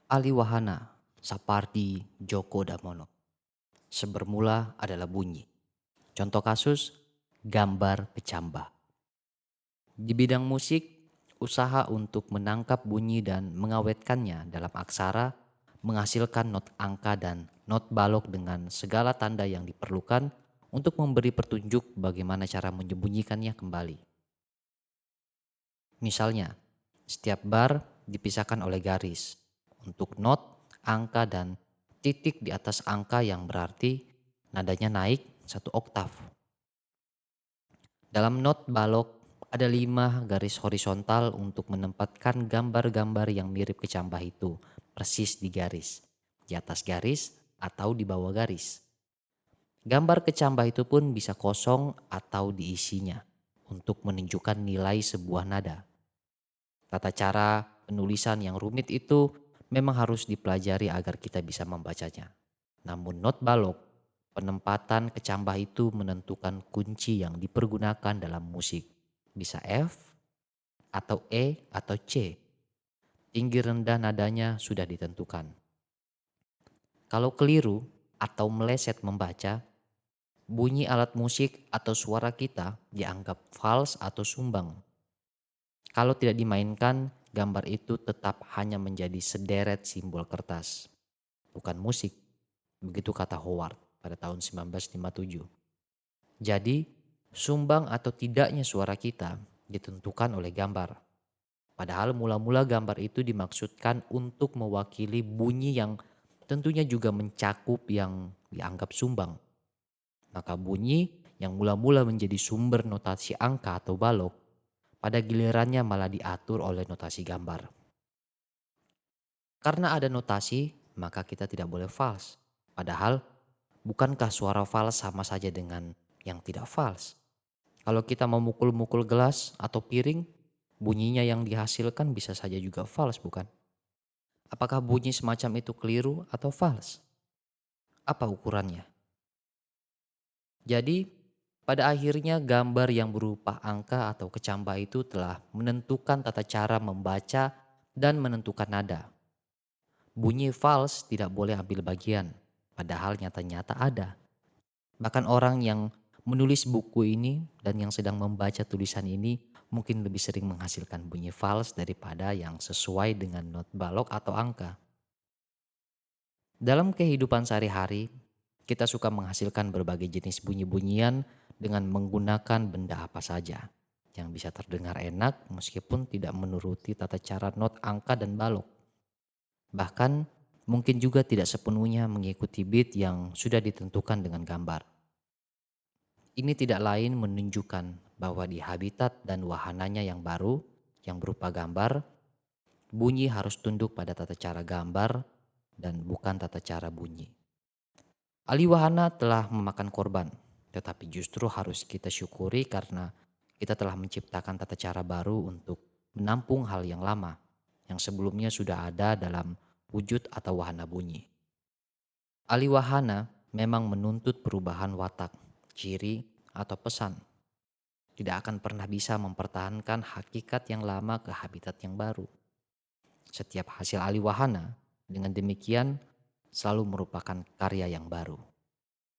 Aliwahana, Sapardi, Djoko Damono. Sebermula adalah bunyi. Contoh kasus, gambar kecambah. Di bidang musik, usaha untuk menangkap bunyi dan mengawetkannya dalam aksara menghasilkan not angka dan not balok dengan segala tanda yang diperlukan untuk memberi petunjuk bagaimana cara menyembunyikannya kembali. Misalnya, setiap bar dipisahkan oleh garis untuk not, angka, dan titik di atas angka yang berarti nadanya naik satu oktav. Dalam not balok ada 5 garis horizontal untuk menempatkan gambar-gambar yang mirip kecambah itu persis di garis, di atas garis atau di bawah garis. Gambar kecambah itu pun bisa kosong atau diisinya untuk menunjukkan nilai sebuah nada. Tata cara penulisan yang rumit itu memang harus dipelajari agar kita bisa membacanya. Namun not balok, penempatan kecambah itu menentukan kunci yang dipergunakan dalam musik. Bisa F, atau E, atau C. Tinggi rendah nadanya sudah ditentukan. Kalau keliru atau meleset membaca, bunyi alat musik atau suara kita dianggap fals atau sumbang. Kalau tidak dimainkan, gambar itu tetap hanya menjadi sederet simbol kertas, bukan musik. Begitu kata Howard pada tahun 1957. Jadi, sumbang atau tidaknya suara kita ditentukan oleh gambar. Padahal mula-mula gambar itu dimaksudkan untuk mewakili bunyi yang tentunya juga mencakup yang dianggap sumbang. Maka bunyi yang mula-mula menjadi sumber notasi angka atau balok pada gilirannya malah diatur oleh notasi gambar. Karena ada notasi, maka kita tidak boleh fals. Padahal, bukankah suara fals sama saja dengan yang tidak fals? Kalau kita memukul-mukul gelas atau piring, bunyinya yang dihasilkan bisa saja juga fals, bukan? Apakah bunyi semacam itu keliru atau fals? Apa ukurannya? Jadi, pada akhirnya gambar yang berupa angka atau kecambah itu telah menentukan tata cara membaca dan menentukan nada. Bunyi fals tidak boleh ambil bagian, padahal nyata-nyata ada. Bahkan orang yang menulis buku ini dan yang sedang membaca tulisan ini mungkin lebih sering menghasilkan bunyi fals daripada yang sesuai dengan not balok atau angka. Dalam kehidupan sehari-hari, kita suka menghasilkan berbagai jenis bunyi-bunyian dengan menggunakan benda apa saja yang bisa terdengar enak meskipun tidak menuruti tata cara not angka dan balok. Bahkan mungkin juga tidak sepenuhnya mengikuti beat yang sudah ditentukan dengan gambar. Ini tidak lain menunjukkan bahwa di habitat dan wahananya yang baru, yang berupa gambar, bunyi harus tunduk pada tata cara gambar dan bukan tata cara bunyi. Aliwahana telah memakan korban, tetapi justru harus kita syukuri karena kita telah menciptakan tata cara baru untuk menampung hal yang lama, yang sebelumnya sudah ada dalam wujud atau wahana bunyi. Aliwahana memang menuntut perubahan watak, ciri, atau pesan. Tidak akan pernah bisa mempertahankan hakikat yang lama ke habitat yang baru. Setiap hasil aliwahana dengan demikian selalu merupakan karya yang baru.